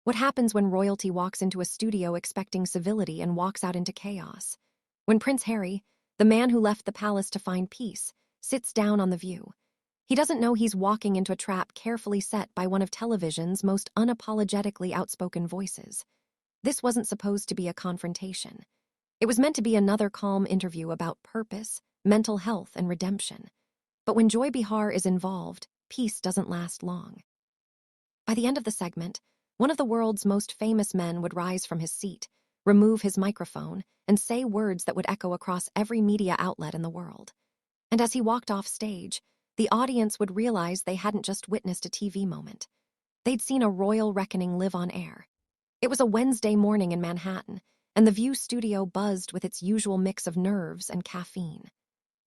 What happens when royalty walks into a studio expecting civility and walks out into chaos? When Prince Harry, the man who left the palace to find peace, sits down on the view. He doesn't know he's walking into a trap carefully set by one of television's most unapologetically outspoken voices. This wasn't supposed to be a confrontation. It was meant to be another calm interview about purpose, mental health, and redemption. But when Joy Behar is involved, peace doesn't last long. By the end of the segment, one of the world's most famous men would rise from his seat, remove his microphone, and say words that would echo across every media outlet in the world. And as he walked off stage, the audience would realize they hadn't just witnessed a TV moment. They'd seen a royal reckoning live on air. It was a Wednesday morning in Manhattan, and the View studio buzzed with its usual mix of nerves and caffeine.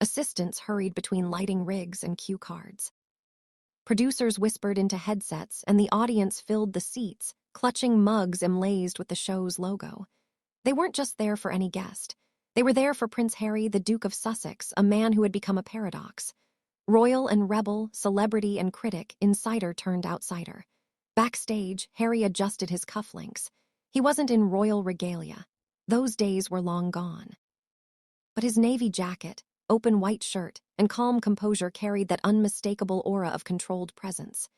Assistants hurried between lighting rigs and cue cards. Producers whispered into headsets, and the audience filled the seats, clutching mugs emblazoned with the show's logo. They weren't just there for any guest. They were there for Prince Harry, the Duke of Sussex, a man who had become a paradox. Royal and rebel, celebrity and critic, insider turned outsider. Backstage, Harry adjusted his cufflinks. He wasn't in royal regalia. Those days were long gone. But his navy jacket, open white shirt, and calm composure carried that unmistakable aura of controlled presence.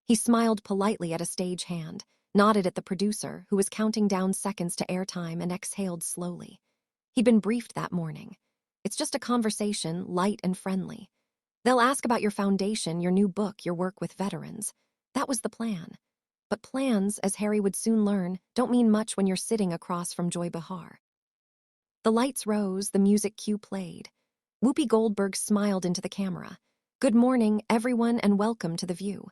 He smiled politely at a stagehand, nodded at the producer, who was counting down seconds to airtime, and exhaled slowly. He'd been briefed that morning. It's just a conversation, light and friendly. They'll ask about your foundation, your new book, your work with veterans. That was the plan. But plans, as Harry would soon learn, don't mean much when you're sitting across from Joy Behar. The lights rose, the music cue played. Whoopi Goldberg smiled into the camera. "Good morning, everyone, and welcome to The View.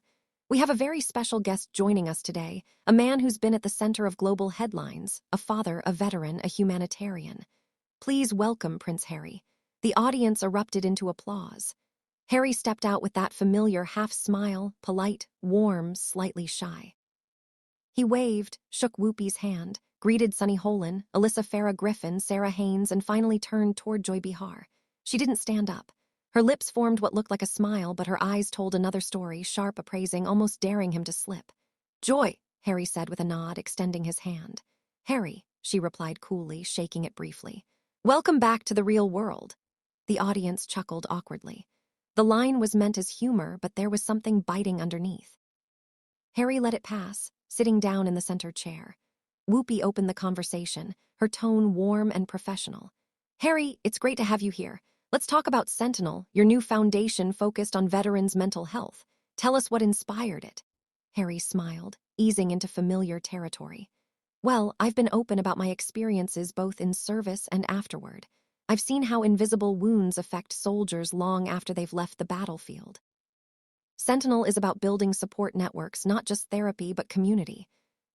We have a very special guest joining us today, a man who's been at the center of global headlines, a father, a veteran, a humanitarian. Please welcome Prince Harry." The audience erupted into applause. Harry stepped out with that familiar half-smile, polite, warm, slightly shy. He waved, shook Whoopi's hand, greeted Sunny Holan, Alyssa Farah Griffin, Sarah Haynes, and finally turned toward Joy Behar. She didn't stand up. Her lips formed what looked like a smile, but her eyes told another story, sharp, appraising, almost daring him to slip. "Joy," Harry said with a nod, extending his hand. "Harry," she replied coolly, shaking it briefly. "Welcome back to the real world." The audience chuckled awkwardly. The line was meant as humor, but there was something biting underneath. Harry let it pass, sitting down in the center chair. Whoopi opened the conversation, her tone warm and professional. "Harry, it's great to have you here. Let's talk about Sentinel, your new foundation focused on veterans' mental health. Tell us what inspired it." Harry smiled, easing into familiar territory. "Well, I've been open about my experiences both in service and afterward. I've seen how invisible wounds affect soldiers long after they've left the battlefield. Sentinel is about building support networks, not just therapy, but community.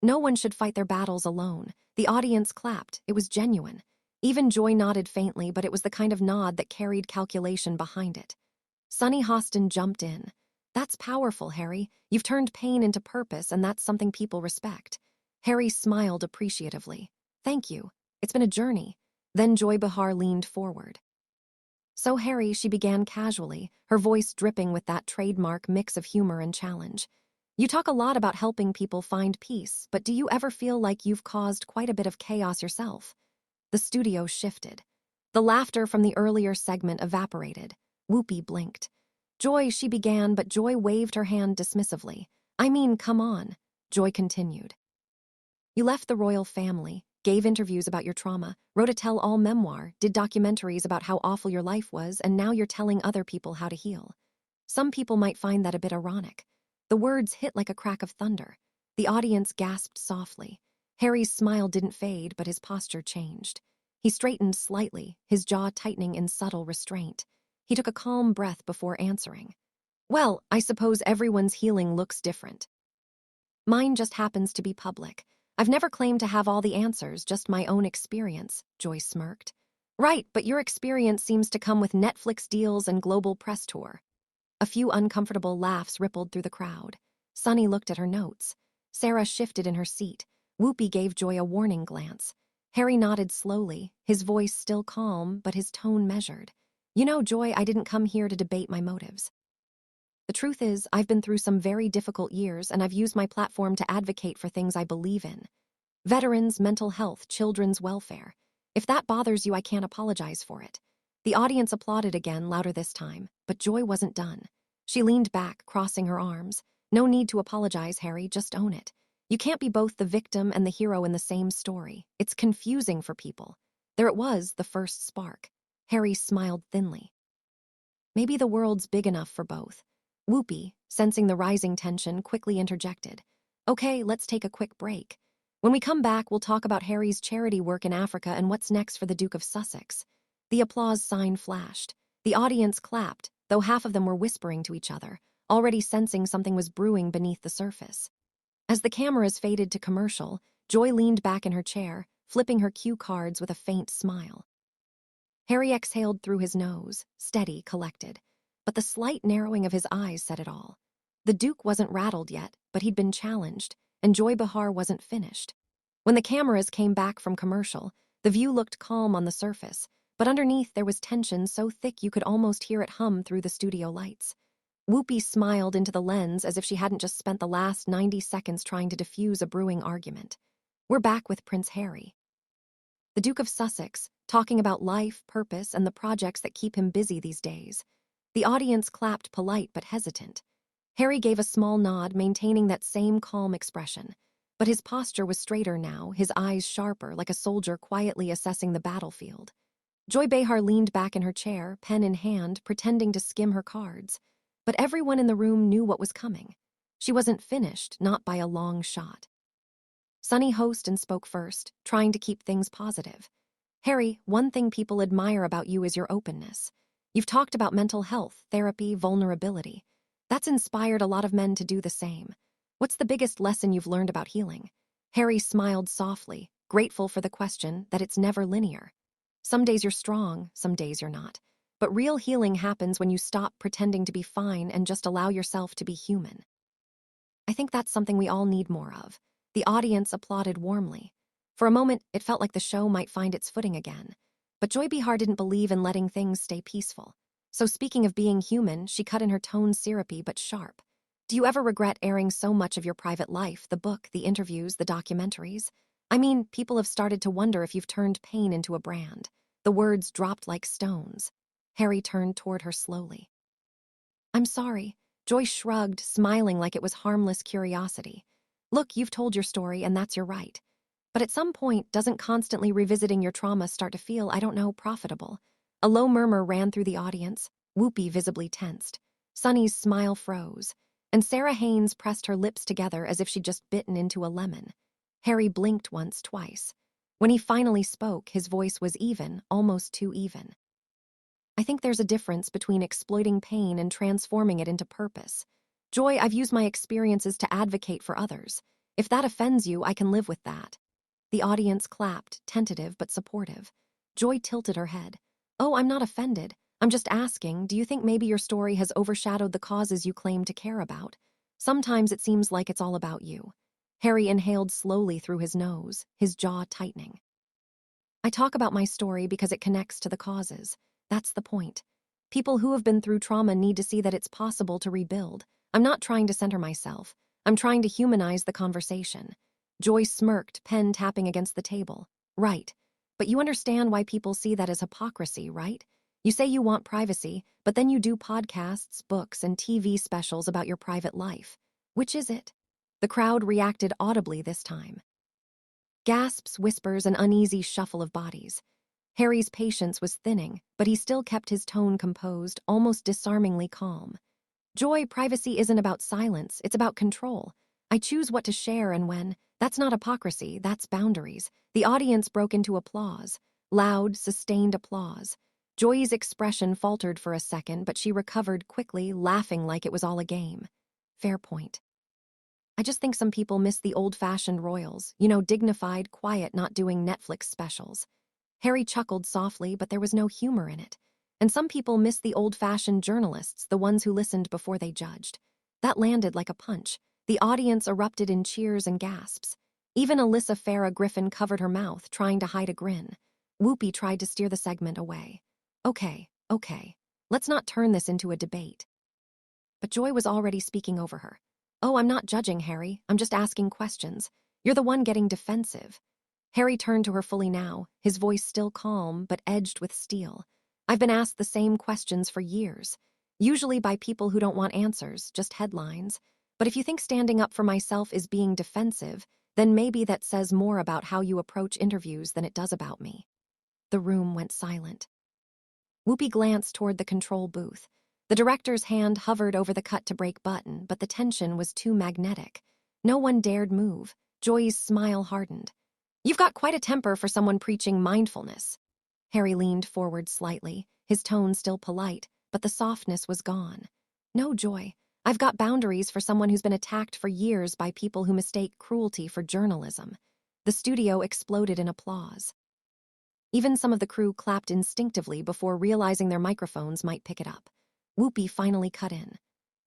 No one should fight their battles alone." The audience clapped. It was genuine. Even Joy nodded faintly, but it was the kind of nod that carried calculation behind it. Sunny Hostin jumped in. "That's powerful, Harry. You've turned pain into purpose, and that's something people respect." Harry smiled appreciatively. "Thank you. It's been a journey." Then Joy Behar leaned forward. "So, Harry," she began casually, her voice dripping with that trademark mix of humor and challenge. "You talk a lot about helping people find peace, but do you ever feel like you've caused quite a bit of chaos yourself?" The studio shifted. The laughter from the earlier segment evaporated. Whoopi blinked. "Joy," she began, but Joy waved her hand dismissively. "I mean, come on." Joy continued. "You left the royal family, gave interviews about your trauma, wrote a tell-all memoir, did documentaries about how awful your life was, and now you're telling other people how to heal. Some people might find that a bit ironic." The words hit like a crack of thunder. The audience gasped softly. Harry's smile didn't fade, but his posture changed. He straightened slightly, his jaw tightening in subtle restraint. He took a calm breath before answering. "Well, I suppose everyone's healing looks different. Mine just happens to be public. I've never claimed to have all the answers, just my own experience," Joy smirked. "Right, but your experience seems to come with Netflix deals and global press tour." A few uncomfortable laughs rippled through the crowd. Sunny looked at her notes. Sarah shifted in her seat. Whoopi gave Joy a warning glance. Harry nodded slowly, his voice still calm, but his tone measured. "You know, Joy, I didn't come here to debate my motives. The truth is, I've been through some very difficult years and I've used my platform to advocate for things I believe in. Veterans, mental health, children's welfare. If that bothers you, I can't apologize for it. The audience applauded again, louder this time, but Joy wasn't done. She leaned back, crossing her arms. No need to apologize, Harry, just own it. You can't be both the victim and the hero in the same story. It's confusing for people. There it was, the first spark. Harry smiled thinly. Maybe the world's big enough for both. Whoopi, sensing the rising tension, quickly interjected. Okay, let's take a quick break. When we come back, we'll talk about Harry's charity work in Africa and what's next for the Duke of Sussex. The applause sign flashed. The audience clapped, though half of them were whispering to each other, already sensing something was brewing beneath the surface. As the cameras faded to commercial, Joy leaned back in her chair, flipping her cue cards with a faint smile. Harry exhaled through his nose, steady, collected. But the slight narrowing of his eyes said it all. The Duke wasn't rattled yet, but he'd been challenged, and Joy Behar wasn't finished. When the cameras came back from commercial, the view looked calm on the surface, but underneath there was tension so thick you could almost hear it hum through the studio lights. Whoopi smiled into the lens as if she hadn't just spent the last 90 seconds trying to diffuse a brewing argument. We're back with Prince Harry, the Duke of Sussex, talking about life, purpose, and the projects that keep him busy these days. The audience clapped, polite but hesitant. Harry gave a small nod, maintaining that same calm expression. But his posture was straighter now, his eyes sharper, like a soldier quietly assessing the battlefield. Joy Behar leaned back in her chair, pen in hand, pretending to skim her cards. But everyone in the room knew what was coming. She wasn't finished, not by a long shot. Sunny hosted and spoke first, trying to keep things positive. Harry, one thing people admire about you is your openness. You've talked about mental health, therapy, vulnerability. That's inspired a lot of men to do the same. What's the biggest lesson you've learned about healing? Harry smiled softly, grateful for the question, that it's never linear. Some days you're strong, some days you're not. But real healing happens when you stop pretending to be fine and just allow yourself to be human. I think that's something we all need more of. The audience applauded warmly. For a moment, it felt like the show might find its footing again. But Joy Behar didn't believe in letting things stay peaceful. So speaking of being human, she cut in her tone syrupy but sharp. Do you ever regret airing so much of your private life, the book, the interviews, the documentaries? I mean, people have started to wonder if you've turned pain into a brand. The words dropped like stones. Harry turned toward her slowly. I'm sorry. Joy shrugged, smiling like it was harmless curiosity. Look, you've told your story and that's your right. But at some point, doesn't constantly revisiting your trauma start to feel, I don't know, profitable? A low murmur ran through the audience. Whoopi visibly tensed. Sunny's smile froze, and Sarah Haynes pressed her lips together as if she'd just bitten into a lemon. Harry blinked once, twice. When he finally spoke, his voice was even, almost too even. I think there's a difference between exploiting pain and transforming it into purpose. Joy, I've used my experiences to advocate for others. If that offends you, I can live with that. The audience clapped, tentative but supportive. Joy tilted her head. Oh, I'm not offended. I'm just asking, do you think maybe your story has overshadowed the causes you claim to care about? Sometimes it seems like it's all about you. Harry inhaled slowly through his nose, his jaw tightening. I talk about my story because it connects to the causes. That's the point. People who have been through trauma need to see that it's possible to rebuild. I'm not trying to center myself. I'm trying to humanize the conversation. Joy smirked, pen tapping against the table. Right. But you understand why people see that as hypocrisy, right? You say you want privacy, but then you do podcasts, books, and TV specials about your private life. Which is it? The crowd reacted audibly this time. Gasps, whispers, an uneasy shuffle of bodies. Harry's patience was thinning, but he still kept his tone composed, almost disarmingly calm. Joy, privacy isn't about silence, it's about control. I choose what to share and when. That's not hypocrisy, that's boundaries. The audience broke into applause. Loud, sustained applause. Joy's expression faltered for a second, but she recovered quickly, laughing like it was all a game. Fair point. I just think some people miss the old-fashioned royals, dignified, quiet, not doing Netflix specials. Harry chuckled softly, but there was no humor in it. And some people miss the old-fashioned journalists, the ones who listened before they judged. That landed like a punch. The audience erupted in cheers and gasps. Even Alyssa Farah Griffin covered her mouth, trying to hide a grin. Whoopi tried to steer the segment away. Okay. Let's not turn this into a debate. but Joy was already speaking over her. "Oh, I'm not judging, Harry. I'm just asking questions. You're the one getting defensive." Harry turned to her fully now, his voice still calm but edged with steel. "I've been asked the same questions for years, usually by people who don't want answers, just headlines. But if you think standing up for myself is being defensive, then maybe that says more about how you approach interviews than it does about me." The room went silent. Whoopi glanced toward the control booth. The director's hand hovered over the cut-to-break button, but the tension was too magnetic. No one dared move. Joy's smile hardened. "You've got quite a temper for someone preaching mindfulness." Harry leaned forward slightly, his tone still polite, but the softness was gone. "No, Joy. I've got boundaries for someone who's been attacked for years by people who mistake cruelty for journalism." The studio exploded in applause. Even some of the crew clapped instinctively before realizing their microphones might pick it up. Whoopi finally cut in.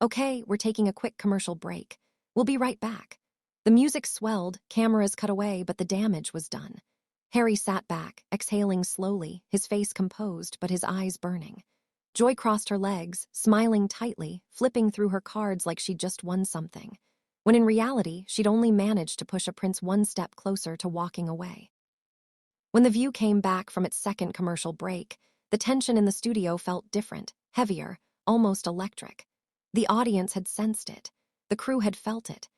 "Okay, we're taking a quick commercial break. We'll be right back." The music swelled, cameras cut away, but the damage was done. Harry sat back, exhaling slowly, his face composed but his eyes burning. Joy crossed her legs, smiling tightly, flipping through her cards like she'd just won something, when in reality she'd only managed to push a prince one step closer to walking away. When The View came back from its second commercial break, the tension in the studio felt different, heavier, almost electric. The audience had sensed it. The crew had felt it.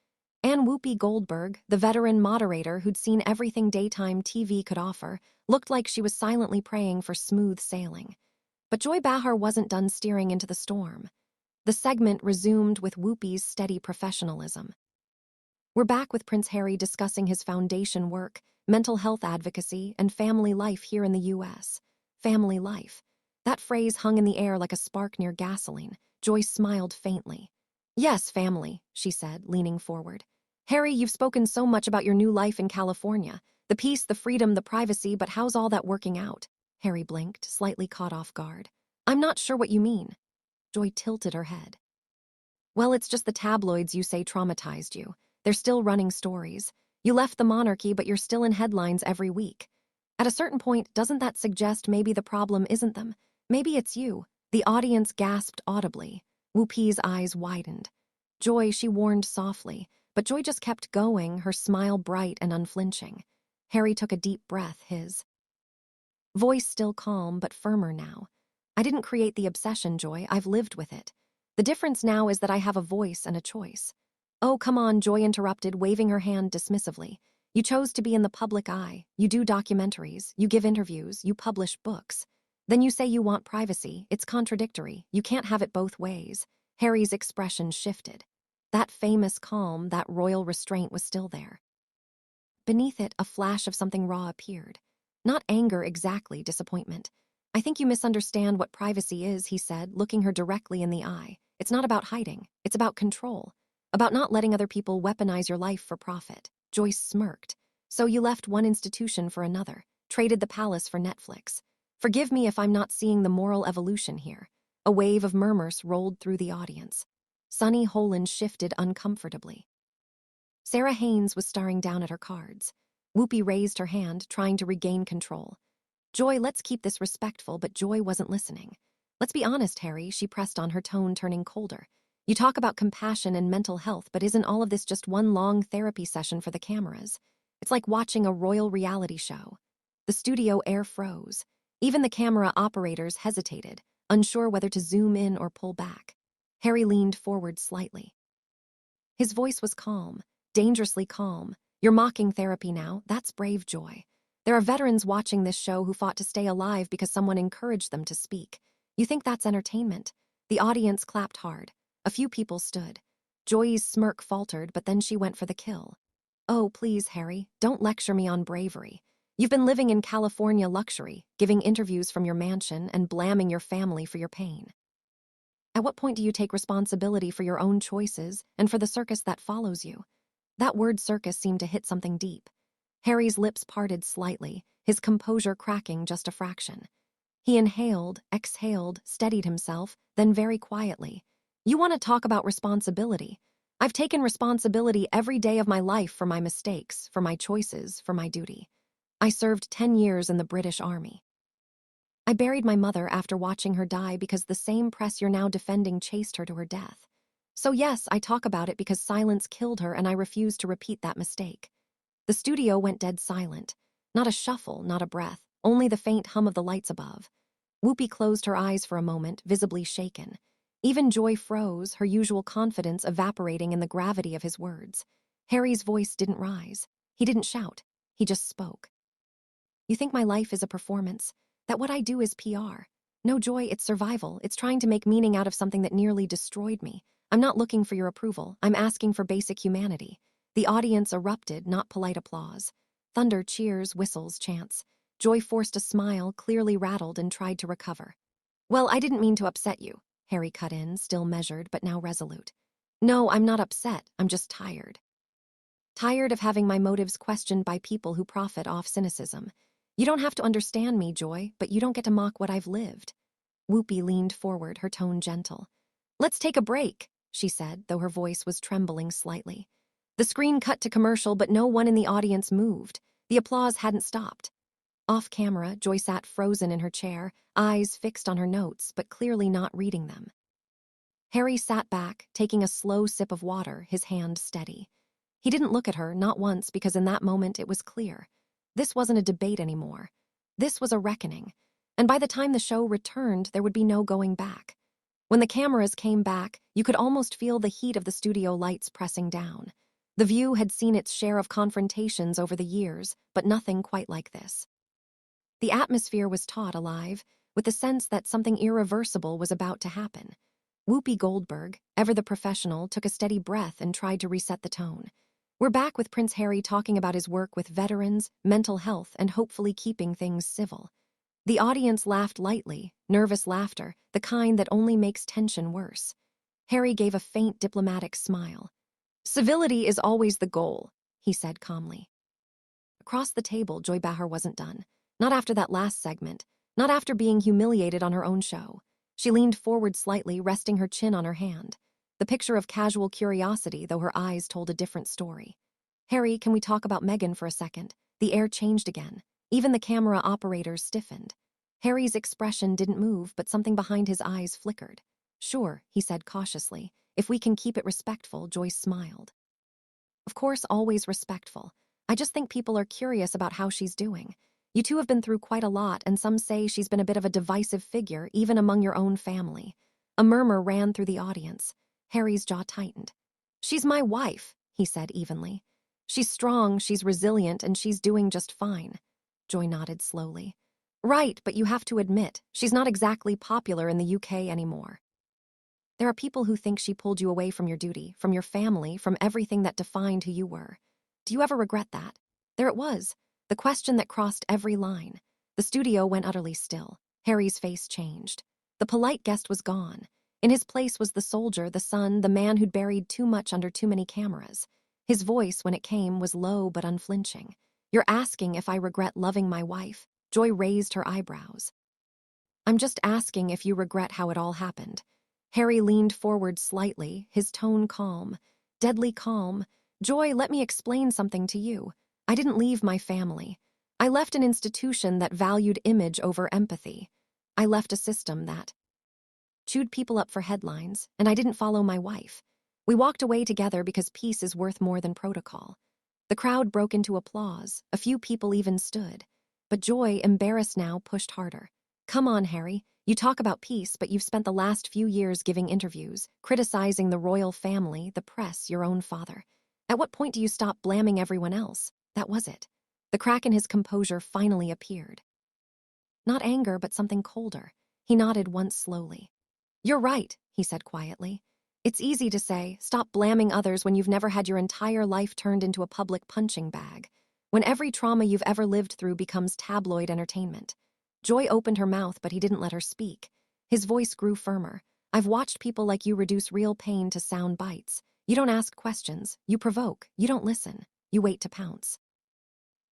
And Whoopi Goldberg, the veteran moderator who'd seen everything daytime TV could offer, looked like she was silently praying for smooth sailing. But Joy Behar wasn't done steering into the storm. The segment resumed with Whoopi's steady professionalism. "We're back with Prince Harry discussing his foundation work, mental health advocacy, and family life here in the U.S. Family life. That phrase hung in the air like a spark near gasoline. Joy smiled faintly. "Yes, family," she said, leaning forward. "Harry, you've spoken so much about your new life in California. The peace, the freedom, the privacy, but how's all that working out?" Harry blinked, slightly caught off guard. "I'm not sure what you mean." Joy tilted her head. "Well, it's just the tabloids you say traumatized you. They're still running stories. You left the monarchy, but you're still in headlines every week. At a certain point, doesn't that suggest maybe the problem isn't them? Maybe it's you?" The audience gasped audibly. Whoopi's eyes widened. "Joy," she warned softly, but Joy just kept going, her smile bright and unflinching. Harry took a deep breath, his voice still calm but firmer now. "I didn't create the obsession, Joy. I've lived with it. The difference now is that I have a voice and a choice." "Oh, come on," Joy interrupted, waving her hand dismissively. "You chose to be in the public eye. You do documentaries, you give interviews, you publish books. Then you say you want privacy. It's contradictory. You can't have it both ways." Harry's expression shifted. That famous calm, that royal restraint was still there. Beneath it, a flash of something raw appeared. Not anger exactly, disappointment. "I think you misunderstand what privacy is," he said, looking her directly in the eye. "It's not about hiding. It's about control. About not letting other people weaponize your life for profit." Joyce smirked. "So you left one institution for another, traded the palace for Netflix. Forgive me if I'm not seeing the moral evolution here." A wave of murmurs rolled through the audience. Sunny Holland shifted uncomfortably. Sarah Haynes was staring down at her cards. Whoopi raised her hand, trying to regain control. "Joy, let's keep this respectful," but Joy wasn't listening. "Let's be honest, Harry," she pressed on, her tone turning colder. "You talk about compassion and mental health, but isn't all of this just one long therapy session for the cameras? It's like watching a royal reality show." The studio air froze. Even the camera operators hesitated, unsure whether to zoom in or pull back. Harry leaned forward slightly. His voice was calm, dangerously calm. "You're mocking therapy now. That's brave, Joy. There are veterans watching this show who fought to stay alive because someone encouraged them to speak. You think that's entertainment?" The audience clapped hard. A few people stood. Joy's smirk faltered, but then she went for the kill. "Oh, please, Harry, don't lecture me on bravery. You've been living in California luxury, giving interviews from your mansion and blaming your family for your pain. At what point do you take responsibility for your own choices and for the circus that follows you?" That word circus seemed to hit something deep. Harry's lips parted slightly, his composure cracking just a fraction. He inhaled, exhaled, steadied himself, then very quietly. "You want to talk about responsibility? I've taken responsibility every day of my life for my mistakes, for my choices, for my duty. I served 10 years in the British Army. I buried my mother after watching her die because the same press you're now defending chased her to her death. So yes, I talk about it because silence killed her and I refuse to repeat that mistake. The studio went dead silent. Not a shuffle, not a breath, only the faint hum of the lights above. Whoopi closed her eyes for a moment, visibly shaken. Even Joy froze, her usual confidence evaporating in the gravity of his words. Harry's voice didn't rise. He didn't shout. He just spoke. You think my life is a performance? That what I do is PR? No, Joy, it's survival. It's trying to make meaning out of something that nearly destroyed me. I'm not looking for your approval. I'm asking for basic humanity. The audience erupted, not polite applause. Thunder, cheers, whistles, chants. Joy forced a smile, clearly rattled, and tried to recover. Well, I didn't mean to upset you, Harry cut in, still measured but now resolute. No, I'm not upset. I'm just tired. Tired of having my motives questioned by people who profit off cynicism. You don't have to understand me, Joy, but you don't get to mock what I've lived. Whoopi leaned forward, her tone gentle. Let's take a break, she said, though her voice was trembling slightly. The screen cut to commercial, but no one in the audience moved. The applause hadn't stopped. Off camera, Joy sat frozen in her chair, eyes fixed on her notes, but clearly not reading them. Harry sat back, taking a slow sip of water, his hand steady. He didn't look at her, not once, because in that moment it was clear. This wasn't a debate anymore. This was a reckoning. And by the time the show returned, there would be no going back. When the cameras came back, you could almost feel the heat of the studio lights pressing down. The View had seen its share of confrontations over the years, but nothing quite like this. The atmosphere was taut alive, with the sense that something irreversible was about to happen. Whoopi Goldberg, ever the professional, took a steady breath and tried to reset the tone. We're back with Prince Harry talking about his work with veterans, mental health, and hopefully keeping things civil. The audience laughed lightly, nervous laughter, the kind that only makes tension worse. Harry gave a faint diplomatic smile. Civility is always the goal, he said calmly. Across the table, Joy Behar wasn't done. Not after that last segment, not after being humiliated on her own show. She leaned forward slightly, resting her chin on her hand. The picture of casual curiosity, though her eyes told a different story. Harry, can we talk about Meghan for a second? The air changed again. Even the camera operators stiffened. Harry's expression didn't move, but something behind his eyes flickered. Sure, he said cautiously. If we can keep it respectful, Joyce smiled. Of course, always respectful. I just think people are curious about how she's doing. You two have been through quite a lot, and some say she's been a bit of a divisive figure, even among your own family. A murmur ran through the audience. Harry's jaw tightened. She's my wife, he said evenly. She's strong, she's resilient, and she's doing just fine. Joy nodded slowly. Right, but you have to admit, she's not exactly popular in the UK anymore. There are people who think she pulled you away from your duty, from your family, from everything that defined who you were. Do you ever regret that? There it was, the question that crossed every line. The studio went utterly still. Harry's face changed. The polite guest was gone. In his place was the soldier, the son, the man who'd buried too much under too many cameras. His voice, when it came, was low but unflinching. You're asking if I regret loving my wife? Joy raised her eyebrows. I'm just asking if you regret how it all happened. Harry leaned forward slightly, his tone calm, deadly calm. Joy, let me explain something to you. I didn't leave my family. I left an institution that valued image over empathy. I left a system that chewed people up for headlines, and I didn't follow my wife. We walked away together because peace is worth more than protocol. The crowd broke into applause. A few people even stood. But Joy, embarrassed now, pushed harder. Come on, Harry. You talk about peace, but you've spent the last few years giving interviews, criticizing the royal family, the press, your own father. At what point do you stop blaming everyone else? That was it. The crack in his composure finally appeared. Not anger, but something colder. He nodded once slowly. You're right, he said quietly. It's easy to say, stop blaming others when you've never had your entire life turned into a public punching bag. When every trauma you've ever lived through becomes tabloid entertainment. Joy opened her mouth, but he didn't let her speak. His voice grew firmer. I've watched people like you reduce real pain to sound bites. You don't ask questions. You provoke. You don't listen. You wait to pounce.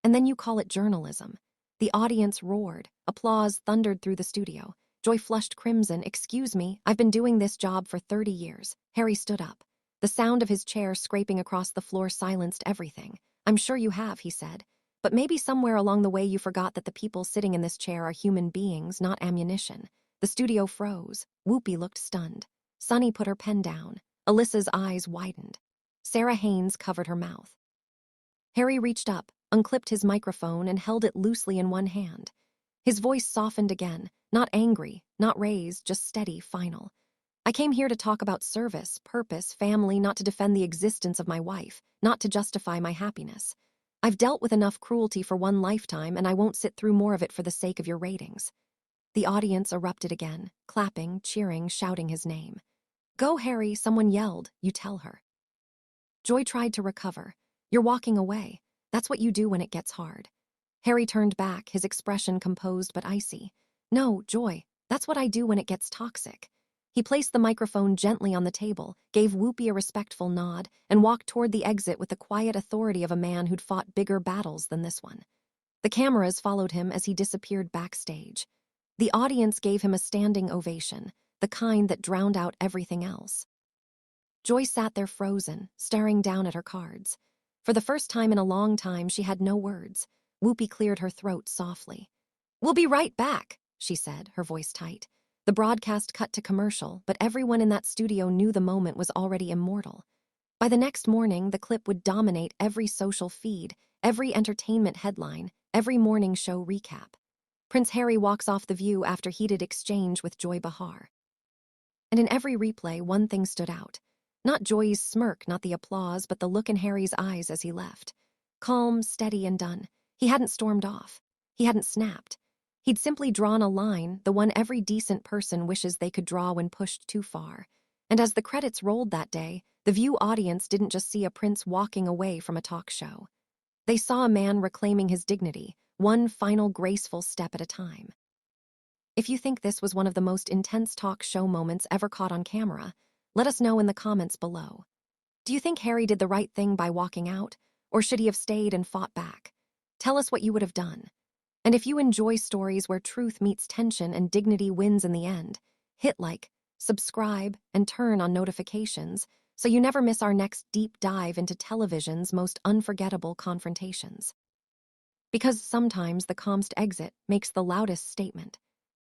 And then you call it journalism. The audience roared. Applause thundered through the studio. Joy flushed crimson. Excuse me, I've been doing this job for 30 years. Harry stood up. The sound of his chair scraping across the floor silenced everything. I'm sure you have, he said. But maybe somewhere along the way you forgot that the people sitting in this chair are human beings, not ammunition. The studio froze. Whoopi looked stunned. Sunny put her pen down. Alyssa's eyes widened. Sarah Haynes covered her mouth. Harry reached up, unclipped his microphone, and held it loosely in one hand. His voice softened again, not angry, not raised, just steady, final. I came here to talk about service, purpose, family, not to defend the existence of my wife, not to justify my happiness. I've dealt with enough cruelty for one lifetime, and I won't sit through more of it for the sake of your ratings. The audience erupted again, clapping, cheering, shouting his name. Go, Harry, someone yelled. You tell her. Joy tried to recover. You're walking away. That's what you do when it gets hard. Harry turned back, his expression composed but icy. No, Joy, that's what I do when it gets toxic. He placed the microphone gently on the table, gave Whoopi a respectful nod, and walked toward the exit with the quiet authority of a man who'd fought bigger battles than this one. The cameras followed him as he disappeared backstage. The audience gave him a standing ovation, the kind that drowned out everything else. Joy sat there frozen, staring down at her cards. For the first time in a long time, she had no words. Whoopi cleared her throat softly. We'll be right back, she said, her voice tight. The broadcast cut to commercial, but everyone in that studio knew the moment was already immortal. By the next morning, the clip would dominate every social feed, every entertainment headline, every morning show recap. Prince Harry walks off the View after heated exchange with Joy Behar. And in every replay, one thing stood out. Not Joy's smirk, not the applause, but the look in Harry's eyes as he left. Calm, steady, and done. He hadn't stormed off. He hadn't snapped. He'd simply drawn a line, the one every decent person wishes they could draw when pushed too far. And as the credits rolled that day, the View audience didn't just see a prince walking away from a talk show. They saw a man reclaiming his dignity, one final graceful step at a time. If you think this was one of the most intense talk show moments ever caught on camera, let us know in the comments below. Do you think Harry did the right thing by walking out, or should he have stayed and fought back? Tell us what you would have done. And if you enjoy stories where truth meets tension and dignity wins in the end, hit like, subscribe, and turn on notifications so you never miss our next deep dive into television's most unforgettable confrontations. Because sometimes the calmest exit makes the loudest statement.